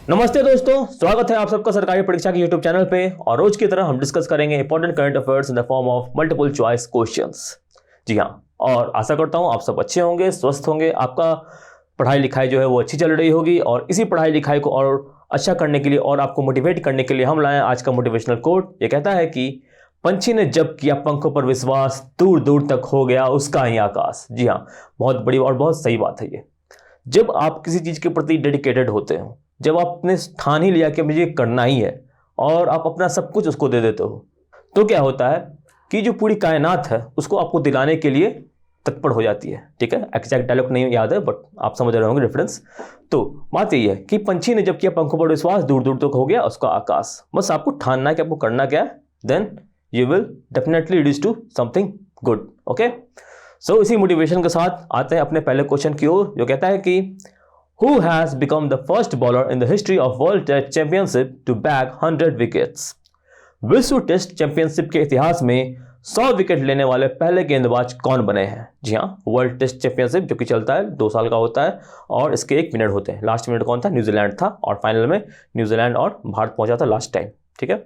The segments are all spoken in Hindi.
नमस्ते दोस्तों, स्वागत है आप सबका सरकारी परीक्षा के YouTube चैनल पे। और रोज की तरह हम डिस्कस करेंगे important current affairs in the form of multiple choice questions. जी हाँ, और आशा करता हूँ आप सब अच्छे होंगे, स्वस्थ होंगे, आपका पढ़ाई लिखाई जो है वो अच्छी चल रही होगी। और इसी पढ़ाई लिखाई को और अच्छा करने के लिए और आपको मोटिवेट करने के लिए हम लाए आज का मोटिवेशनल कोट। ये कहता है कि पंछी ने जब किया पंखों पर विश्वास, दूर दूर तक हो गया उसका ही आकाश। जी हाँ, बहुत बड़ी और बहुत सही बात है ये। जब आप किसी चीज़ के प्रति डेडिकेटेड होते हो, जब आपने ठान ही लिया कि मुझे करना ही है और आप अपना सब कुछ उसको दे देते हो, तो क्या होता है कि जो पूरी कायनात है उसको आपको दिलाने के लिए तत्पर हो जाती है। ठीक है, एग्जैक्ट डायलॉग नहीं याद है बट आप समझ रहे होंगे रेफरेंस। तो बात यही है कि पंछी ने जब किया पंखों पर विश्वास, दूर दूर तक हो गया उसका आकाश। बस आपको ठानना है कि आपको करना क्या है, then you will definitely reach to something good. Okay, so इसी मोटिवेशन के साथ आते हैं अपने पहले क्वेश्चन की ओर, जो कहता है कि Who has become the first bowler in the history of World Test Championship to bag 100 wickets? विश्व टेस्ट चैंपियनशिप के इतिहास में 100 विकेट लेने वाले पहले गेंदबाज कौन बने हैं? जी हाँ, वर्ल्ड टेस्ट चैंपियनशिप जो कि चलता है 2 साल का होता है और इसके 1 मिनट होते हैं। लास्ट मिनट कौन था? न्यूजीलैंड था और फाइनल में न्यूजीलैंड और भारत पहुंचा था लास्ट टाइम। ठीक है,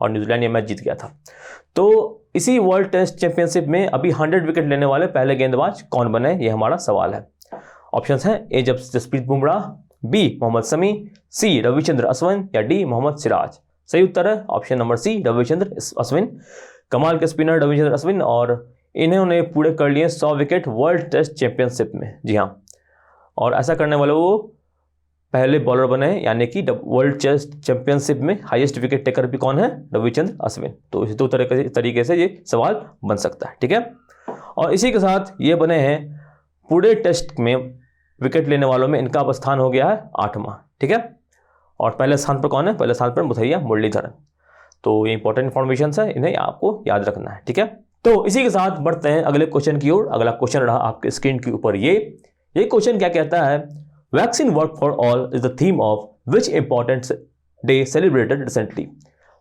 और न्यूजीलैंड ये मैच जीत गया था। तो इसी वर्ल्ड टेस्ट चैंपियनशिप में अभी 100 विकेट लेने वाले पहले गेंदबाज कौन बने, ये हमारा सवाल है। ऑप्शंस हैं A Jasprit Bumrah, B Mohammed Shami, C Ravichandra Ashwin या डी मोहम्मद सिराज। सही उत्तर है option number C, Ravichandra Ashwin. कमाल के स्पिनर रविचंद्र अश्विन, और इन्होंने पूरे कर लिए 100 विकेट वर्ल्ड टेस्ट चैंपियनशिप में। जी हाँ, और ऐसा करने वाले वो पहले बॉलर बने हैं, यानी कि वर्ल्ड टेस्ट चैंपियनशिप में हाईएस्ट विकेट टेकर भी कौन है? रविचंद्र अश्विन। तो इस 2 तरीके से ये सवाल बन सकता है। ठीक है, और इसी के साथ ये बने हैं पूरे टेस्ट में विकेट लेने वालों में इनका स्थान हो गया है 8वां। ठीक है, और पहले स्थान पर कौन है? पहले स्थान पर मुथैया मुरलीधरन। तो ये इंपॉर्टेंट इन्फॉर्मेशन है, इन्हें आपको याद रखना है। ठीक है, तो इसी के साथ बढ़ते हैं अगले क्वेश्चन की ओर। अगला क्वेश्चन रहा आपके स्क्रीन के ऊपर ये क्वेश्चन क्या कहता है? Vaccine work for all is the theme of which important day celebrated recently.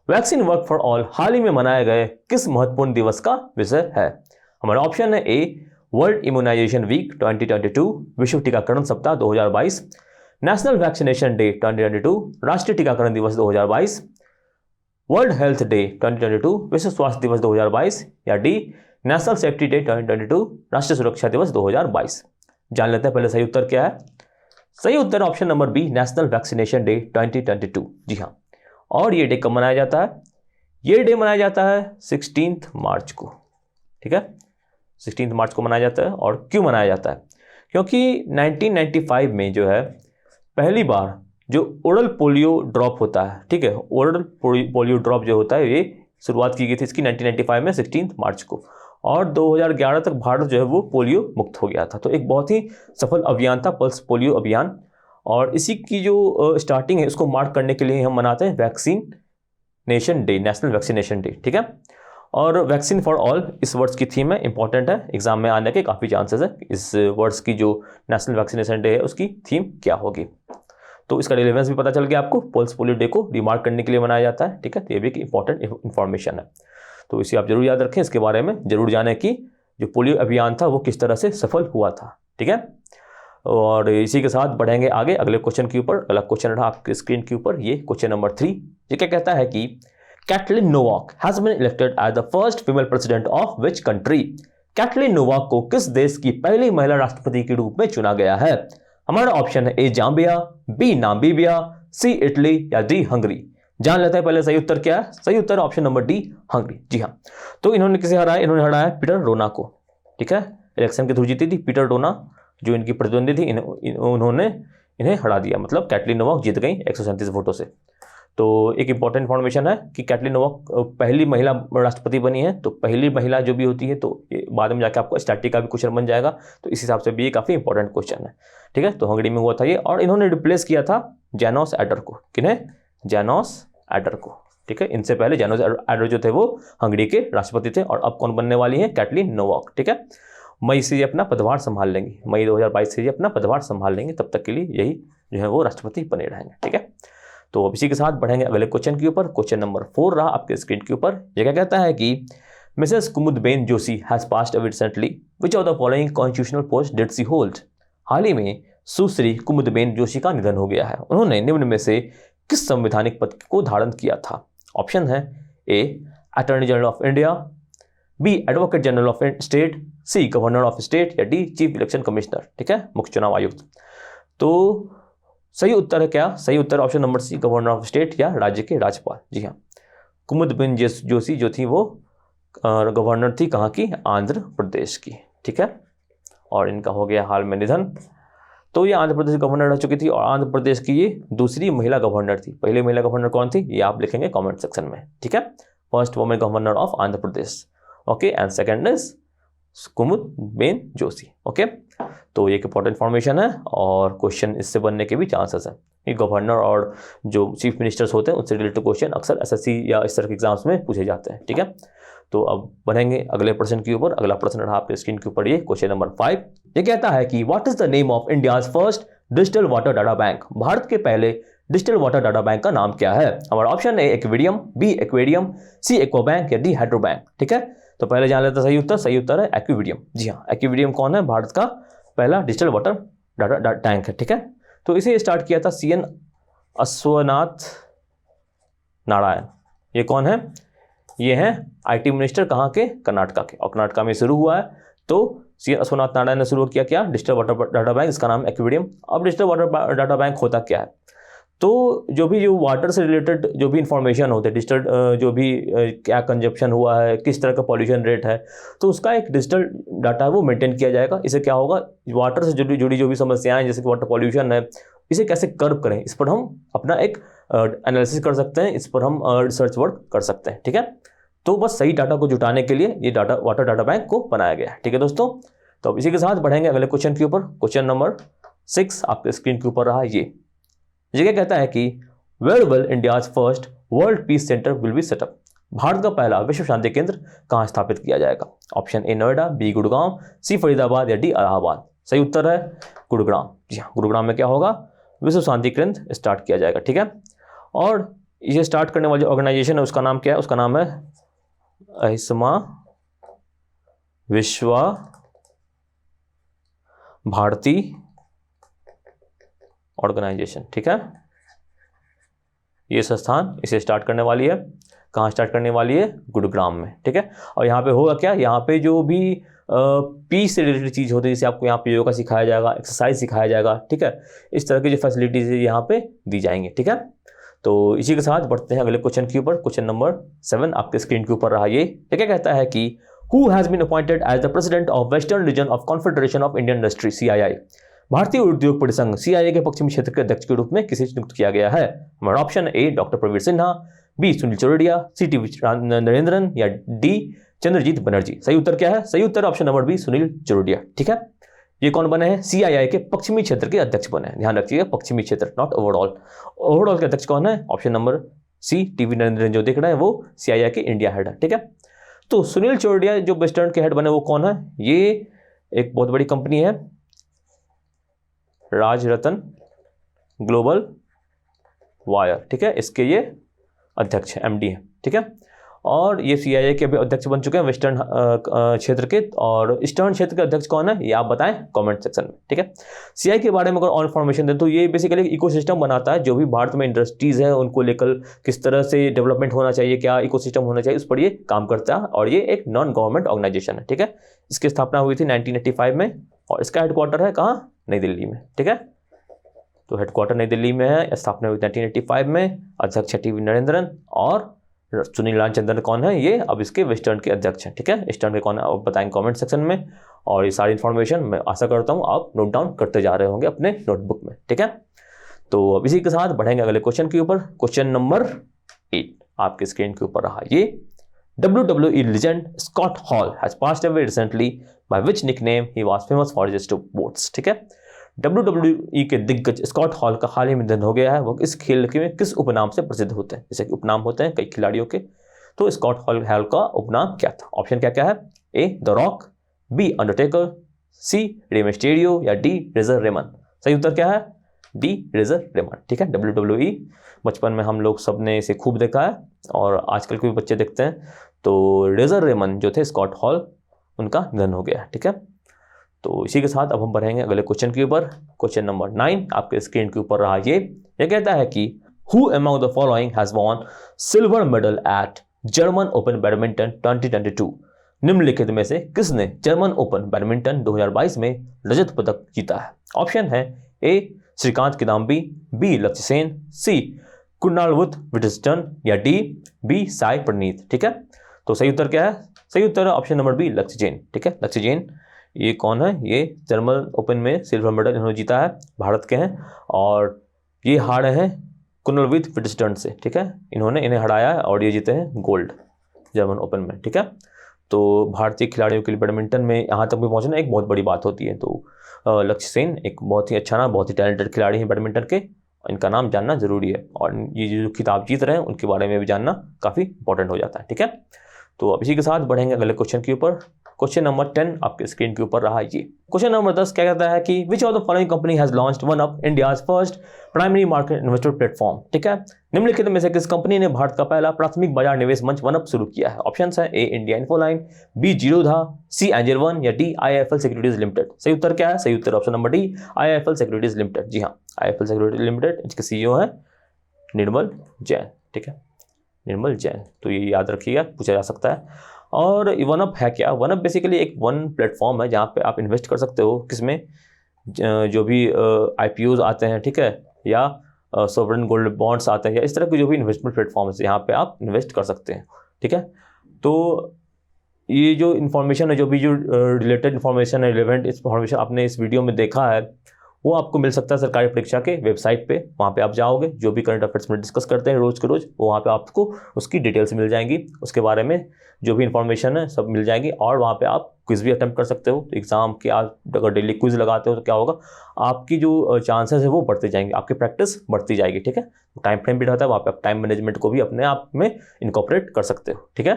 Vaccine work for all हाल ही में मनाए गए किस महत्वपूर्ण दिवस का विषय है? हमारा ऑप्शन है ए वर्ल्ड इम्यूनाइजेशन वीक 2022, विश्व टीकाकरण सप्ताह 2022, नेशनल वैक्सीनेशन डे 2022, राष्ट्रीय टीकाकरण दिवस 2022, वर्ल्ड हेल्थ डे 2022, विश्व स्वास्थ्य दिवस 2022, या डी नेशनल सेफ्टी डे 2022, राष्ट्रीय सुरक्षा दिवस 2022। जान लेते हैं पहले सही उत्तर क्या है। सही उत्तर option number B, national vaccination day 2022। जी हाँ, और ये डे कब मनाया जाता है? ये डे मनाया जाता है 16 मार्च को। ठीक है, 16 मार्च को मनाया जाता है। और क्यों मनाया जाता है? क्योंकि 1995 में जो है पहली बार जो ओरल पोलियो ड्रॉप होता है, ठीक है, ओरल पोलियो ड्रॉप जो होता है ये शुरुआत की गई थी इसकी 1995 में 16 मार्च को, और 2011 तक भारत जो है वो पोलियो मुक्त हो गया था। तो एक बहुत ही सफल अभियान था पल्स पोलियो अभियान, और इसी की जो स्टार्टिंग है उसको मार्क करने के लिए हम मनाते हैं vaccination day, national vaccination day. ठीक है, और वैक्सीन फॉर ऑल इस वर्ड्स की थीम है, इंपॉर्टेंट है, एग्जाम में आने के काफ़ी चांसेस है इस वर्ड्स की जो नेशनल वैक्सीनेशन डे है उसकी थीम क्या होगी। तो इसका रिलेवेंस भी पता चल गया आपको, पल्स पोलियो डे को रिमार्क करने के लिए मनाया जाता है। ठीक है, तो ये भी एक इंपॉर्टेंट इन्फॉर्मेशन है, तो इसे आप जरूर याद रखें, इसके बारे में जरूर जानें कि जो पोलियो अभियान था वो किस तरह से सफल हुआ था। ठीक है, और इसी के साथ बढ़ेंगे आगे अगले क्वेश्चन के ऊपर। अगला क्वेश्चन रहा आपके स्क्रीन के ऊपर, ये क्वेश्चन नंबर 3। ये क्या कहता है कि Kathleen Novak has been elected as the first female president of which country? Kathleen Novak को किस देश की पहली महिला राष्ट्रपति के रूप में चुना गया है? हमारा ऑप्शन है ए जाम्बिया, बी नामीबिया, सी इटली या डी हंगरी। जान लेते हैं पहले सही उत्तर क्या है। सही उत्तर ऑप्शन नंबर डी, हंगरी। जी हाँ, तो इन्होंने किसे हराया? इन्होंने हराया पीटर रोना को। ठीक है, इलेक्शन के थ्रू जीती थी पीटर रोना जो इनकी प्रतिद्वंदी थी, उन्होंने इन्हें हरा दिया, मतलब कैटलीन नोवाक जीत गई 137 वोटों से। तो एक इंपॉर्टेंट इन्फॉर्मेशन है कि कैटलीन नोवाक पहली महिला राष्ट्रपति बनी है। तो पहली महिला जो भी होती है तो बाद में जाके आपको स्टैटिक का भी क्वेश्चन बन जाएगा, तो इस हिसाब से भी ये काफ़ी इंपॉर्टेंट क्वेश्चन है। ठीक है, तो हंगरी में हुआ था ये, और इन्होंने रिप्लेस किया था जैनोस एडर को। किन्हें? जैनोस एडर को। ठीक है, इनसे पहले जैनोस एडर जो थे वो हंगरी के राष्ट्रपति थे, और अब कौन बनने वाली है? Catelyn Novak. ठीक है, मई से ये अपना पदभार संभाल लेंगी, मई 2022 से ये अपना पदभार संभाल लेंगे, तब तक के लिए यही जो है वो राष्ट्रपति बने रहेंगे। ठीक है, तो अब इसी के साथ बढ़ेंगे अगले क्वेश्चन के ऊपर। क्वेश्चन नंबर 4 रहा आपके स्क्रीन के ऊपर। ये क्या कहता है कि Mrs Kumudben Joshi has passed away recently, which of the following constitutional post did she hold? हाल ही में सुश्री कुमुदबेन जोशी का निधन हो गया है। उन्होंने निम्न में से किस संवैधानिक पद को धारण किया था? ऑप्शन है A attorney general of India, B advocate general of state, C governor of state या डी चीफ इलेक्शन कमिश्नर। ठीक है, मुख्य चुनाव आयुक्त। तो सही उत्तर है क्या? सही उत्तर option number C, governor of state या राज्य के राज्यपाल। जी हाँ, कुमुदबेन जोशी जो थी वो गवर्नर थी कहाँ की? आंध्र प्रदेश की। ठीक है, और इनका हो गया हाल में निधन। तो ये आंध्र प्रदेश गवर्नर रह चुकी थी और आंध्र प्रदेश की ये दूसरी महिला गवर्नर थी। पहले महिला गवर्नर कौन थी ये आप लिखेंगे कमेंट सेक्शन में। ठीक है, first women governor of Andhra Pradesh. Okay, and second is Kumudben Joshi. Okay, तो ये एक इंपॉर्टेंट इन्फॉर्मेशन है और क्वेश्चन इससे बनने के भी चांसेस हैं। ये गवर्नर और जो चीफ मिनिस्टर्स होते हैं उनसे रिलेटेड क्वेश्चन अक्सर एसएससी या इस तरह के एग्जाम्स में पूछे जाते हैं। ठीक है, तो अब बनेंगे अगले प्रश्न के ऊपर। अगला प्रश्न रहा आपके स्क्रीन के ऊपर, ये क्वेश्चन नंबर 5। ये कहता है कि what is the name of India's first digital water data bank? Bharat के पहले डिजिटल वाटर डाटा बैंक का नाम क्या है? हमारा option A aquadium, B aquadium, C aqua bank या डी हाइड्रो बैंक। ठीक है, तो पहले जान लेते हैं सही उत्तर। सही उत्तर है एक्वेडियम। जी हाँ, एक्वेडियम कौन है? भारत का पहला डिजिटल वाटर डाटा टैंक है। ठीक है, तो इसे स्टार्ट किया था सीएन अश्वनाथ नारायण। ये कौन है? ये हैं आईटी मिनिस्टर कहाँ के? कर्नाटका के। और कर्नाटका में शुरू हुआ है। तो सीएन अश्वनाथ नारायण ने शुरू किया क्या? डिजिटल वाटर डाटा बैंक, इसका नाम एक्वेडियम। अब डिजिटल वाटर डाटा बैंक होता क्या है? तो जो वाटर से रिलेटेड जो भी इंफॉर्मेशन होते हैं, डिजिटल जो भी क्या कंजप्शन हुआ है, किस तरह का पॉल्यूशन रेट है, तो उसका एक डिजिटल डाटा है वो मेंटेन किया जाएगा। इससे क्या होगा? वाटर से जुड़ी जो भी समस्याएं जैसे कि वाटर पॉल्यूशन है, इसे कैसे कर्व करें, इस पर हम अपना एक एनालिसिस कर सकते हैं, इस पर हम रिसर्च वर्क कर सकते हैं। ठीक है, तो बस सही डाटा को जुटाने के लिए ये वाटर डाटा बैंक को बनाया गया है। ठीक है दोस्तों, तो अब इसी के साथ बढ़ेंगे अगले क्वेश्चन के ऊपर। क्वेश्चन नंबर 6 आपके स्क्रीन के ऊपर रहा। ये क्या कहता है कि where will India's first world peace centre will be set up? Bharat का पहला विश्व शांति केंद्र कहाँ स्थापित किया जाएगा? Option A Noida, B Gurgaon, C Faridabad या डी इलाहाबाद। सही उत्तर है गुड़गांव। जी हाँ, गुड़गांव में क्या होगा? विश्व शांति केंद्र स्टार्ट किया जाएगा। ठीक है, और ये स्टार्ट करने वाली ऑर्गेनाइजेशन है उसका नाम क्या है? उसका नाम है अहिंसा विश्व भारती ऑर्गेनाइजेशन। ठीक है, ये संस्थान इसे स्टार्ट करने वाली है। कहाँ स्टार्ट करने वाली है? गुरुग्राम में। ठीक है, और यहाँ पे होगा क्या? यहाँ पे जो भी पीस से रिलेटेड चीज़ होती है, जैसे आपको यहाँ पे योगा सिखाया जाएगा, एक्सरसाइज सिखाया जाएगा। ठीक है, इस तरह की जो फैसिलिटीज यहाँ पे दी जाएंगी। ठीक है, तो इसी के साथ बढ़ते हैं अगले क्वेश्चन के ऊपर। क्वेश्चन नंबर 7 आपके स्क्रीन के ऊपर रहा। ये क्या कहता है कि who has been appointed as the president of western region of Confederation of Indian Industry CII? भारतीय उद्योग परिसंघ सीआईआई के पश्चिमी क्षेत्र के अध्यक्ष के रूप में किसे नियुक्त किया गया है? हमारा option A doctor Praveer Sinha, B Sunil Chordia, C T Narendran या डी चंद्रजीत बनर्जी। सही उत्तर क्या है? सही उत्तर option number B Sunil Chordia. ठीक है, ये कौन बने हैं? सीआईआई के पश्चिमी क्षेत्र के अध्यक्ष बने हैं। ध्यान रखिएगा, पश्चिमी क्षेत्र, नॉट ओवरऑल। ओवरऑल के अध्यक्ष कौन है? Option number C TV Narendran जो देख रहे हैं वो सीआईआई के इंडिया हेड है। ठीक है, तो सुनील चौरडिया जो वेस्टर्न के हेड बने वो कौन है? ये एक बहुत बड़ी कंपनी है, राजरतन ग्लोबल वायर। ठीक है, इसके ये अध्यक्ष एमडी है। ठीक है, और ये सीआईआई के भी अध्यक्ष बन चुके हैं वेस्टर्न क्षेत्र के। और ईस्टर्न क्षेत्र के अध्यक्ष कौन है ये आप बताएं कमेंट सेक्शन में। ठीक है, सीआईआई के बारे में अगर और इन्फॉर्मेशन दें तो ये बेसिकली इकोसिस्टम बनाता है। जो भी भारत में इंडस्ट्रीज है उनको लेकर किस तरह से डेवलपमेंट होना चाहिए, क्या इकोसिस्टम होना चाहिए, उस पर ये काम करता है। और ये एक नॉन गवर्नमेंट ऑर्गेनाइजेशन है। ठीक है, इसकी स्थापना हुई थी 1985 में और इसका हेडक्वार्टर है कहाँ? नई दिल्ली में। ठीक है, तो हेडक्वार्टर नई दिल्ली में है, स्थापना हुई 1985 में। अध्यक्ष टीवी नरेंद्रन और सुनील लालचंद्रन कौन है? ये अब इसके वेस्टर्न के अध्यक्ष हैं। ठीक है, ईस्टर्न के कौन है आप बताएंगे कमेंट सेक्शन में। और ये सारी इन्फॉर्मेशन मैं आशा करता हूँ आप नोट डाउन करते जा रहे होंगे अपने नोटबुक में। ठीक है, तो अब इसी के साथ बढ़ेंगे अगले क्वेश्चन के ऊपर। क्वेश्चन नंबर 8 आपके स्क्रीन के ऊपर रहा। ये WWE legend Scott Hall has passed away recently, by which nickname he was famous for his sports? ठीक है, WWE के दिग्गज स्कॉट हॉल का हाल ही में निधन हो गया है। वो इस खेल के में किस उपनाम से प्रसिद्ध होते हैं? जैसे कि उपनाम होते हैं कई खिलाड़ियों के, तो स्कॉट हॉल का उपनाम क्या था? ऑप्शन क्या क्या है? ए द रॉक, बी अंडरटेकर, सी रे मिस्टेरियो या डी रेजर रेमन। सही उत्तर क्या है? D Razor Ramon. ठीक है, WWE बचपन में हम लोग सब ने इसे खूब देखा है और आजकल के भी बच्चे देखते हैं। तो रेजर रेमन जो थे स्कॉट हॉल, उनका निधन हो गया है। ठीक है, तो इसी के साथ अब हम बढ़ेंगे अगले क्वेश्चन के ऊपर। क्वेश्चन नंबर 9 आपके स्क्रीन के ऊपर रहा। ये कहता है कि who among the following has won silver medal at German open badminton 2022। निम्नलिखित में से किसने जर्मन ओपन बैडमिंटन 2022 में रजत पदक जीता है? ऑप्शन है ए श्रीकांत किदाम्बी, बी लक्ष्य सेन, सी कुणालवुत विटस्टन या डी बी साई प्रणीत। ठीक है, तो सही उत्तर क्या है? सही उत्तर है ऑप्शन नंबर बी लक्ष्य जैन। ठीक है, लक्ष्य जैन ये कौन है? ये जर्मन ओपन में सिल्वर मेडल इन्होंने जीता है, भारत के हैं, और ये हारे हैं कुणालवुत विटस्टन से। ठीक है, इन्हें हराया है और ये जीते हैं गोल्ड जर्मन ओपन में। ठीक है, तो भारतीय खिलाड़ियों के लिए बैडमिंटन में यहाँ तक भी पहुँचना एक बहुत बड़ी बात होती है। तो लक्ष्य सेन एक बहुत ही अच्छा नाम, बहुत ही टैलेंटेड खिलाड़ी हैं बैडमिंटन के, इनका नाम जानना जरूरी है, और ये जो खिताब जीत रहे हैं उनके बारे में भी जानना काफ़ी इंपॉर्टेंट हो जाता है। ठीक है, तो अब इसी के साथ बढ़ेंगे अगले क्वेश्चन के ऊपर। क्वेश्चन नंबर 10 आपके स्क्रीन के ऊपर रहा। ये क्वेश्चन नंबर 10 क्या कहता है कि which of the following company has launched one of India's first primary market investor platform. ठीक है, निम्नलिखित में से किस कंपनी ने भारत का पहला प्राथमिक बाजार निवेश मंच वन अप शुरू किया है? ऑप्शन है A India Infoline, B Zerodha, C angel one या डी आईआईएफएल सिक्योरिटीज लिमिटेड। सही उत्तर क्या है? सही उत्तर option number D IIFL securities limited. जी हाँ, आईआईएफएल सिक्योरिटीज लिमिटेड, इसके सीईओ है निर्मल जैन। ठीक है, निर्मल जैन, तो ये याद रखिएगा, पूछा जा सकता है। और वन अप है क्या? वन अप बेसिकली एक वन प्लेटफॉर्म है जहाँ पे आप इन्वेस्ट कर सकते हो, किसमें जो भी आईपीओज आते हैं, ठीक है, या सॉवरेन गोल्ड बॉन्ड्स आते हैं, या इस तरह के जो भी इन्वेस्टमेंट प्लेटफॉर्म है यहाँ पे आप इन्वेस्ट कर सकते हैं। ठीक है, तो ये जो इन्फॉर्मेशन है, जो रिलेटेड इन्फॉर्मेशन है, रिलेवेंट इन्फॉर्मेशन आपने इस वीडियो में देखा है, वो आपको मिल सकता है सरकारी परीक्षा के वेबसाइट पे। वहाँ पे आप जाओगे, जो भी करंट अफेयर्स में डिस्कस करते हैं रोज़ के रोज़, वो वहाँ पे आपको उसकी डिटेल्स मिल जाएंगी, उसके बारे में जो भी इन्फॉर्मेशन है सब मिल जाएगी। और वहाँ पे आप क्विज़ भी अटेम्प्ट कर सकते हो। एग्जाम के आप अगर डेली क्विज़ लगाते हो तो क्या होगा, आपकी जो चांसेस है वो बढ़ते जाएंगे, आपकी प्रैक्टिस बढ़ती जाएगी। ठीक है, टाइम फ्रेम भी रहता है, वहाँ पे आप टाइम मैनेजमेंट को भी अपने आप में इनकॉर्पोरेट कर सकते हो। ठीक है,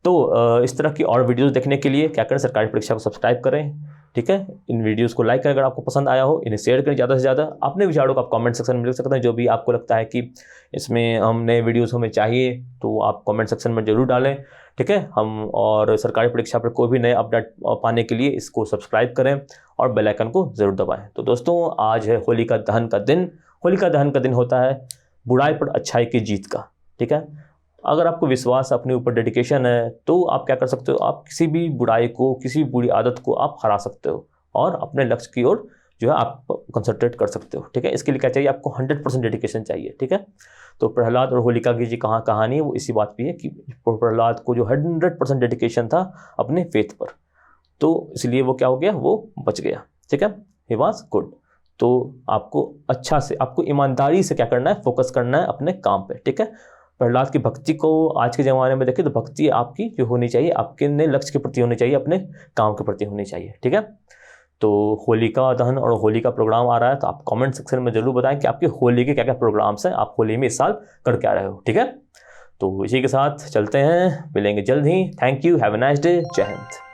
तो इस तरह की और वीडियोस देखने के लिए क्या करें, सरकारी परीक्षा को सब्सक्राइब करें। ठीक है, इन वीडियोस को लाइक करें अगर आपको पसंद आया हो, इन्हें शेयर करें ज़्यादा से ज़्यादा। अपने विचारों को आप कमेंट सेक्शन में लिख सकते हैं, जो भी आपको लगता है कि इसमें हम नए वीडियोस हमें चाहिए तो आप कमेंट सेक्शन में जरूर डालें। ठीक है, हम और सरकारी परीक्षा पर कोई भी नए अपडेट पाने के लिए इसको सब्सक्राइब करें और बेल आइकन को ज़रूर दबाएं। तो दोस्तों, आज है होलिका दहन का दिन। होलिका दहन का दिन होता है बुराई पर अच्छाई की जीत का। ठीक है, अगर आपको विश्वास अपने ऊपर डेडिकेशन है तो आप क्या कर सकते हो, आप किसी भी बुराई को, किसी भी बुरी आदत को आप हरा सकते हो और अपने लक्ष्य की ओर जो है आप कंसंट्रेट कर सकते हो। ठीक है, इसके लिए क्या चाहिए आपको? 100% डेडिकेशन चाहिए। ठीक है, तो प्रहलाद और होलिका की जी कहानी है वो इसी बात पे है कि प्रहलाद को जो 100% डेडिकेशन था अपने फेथ पर, तो इसलिए वो क्या हो गया, वो बच गया। ठीक है, ही वॉज गुड। तो आपको अच्छा से, आपको ईमानदारी से क्या करना है, फोकस करना है अपने काम पे। ठीक है, प्रहलाद की भक्ति को आज के ज़माने में देखें तो भक्ति आपकी जो होनी चाहिए, आपके लक्ष्य के प्रति होनी चाहिए, अपने काम के प्रति होनी चाहिए। ठीक है, तो होलिका दहन और होली का प्रोग्राम आ रहा है, तो आप कमेंट सेक्शन में जरूर बताएं कि आपके होली के क्या क्या प्रोग्राम्स हैं, आप होली में इस साल कर क्या रहे हो। ठीक है, तो इसी के साथ चलते हैं, मिलेंगे जल्द ही। Thank you, have a nice day, Jai Hind.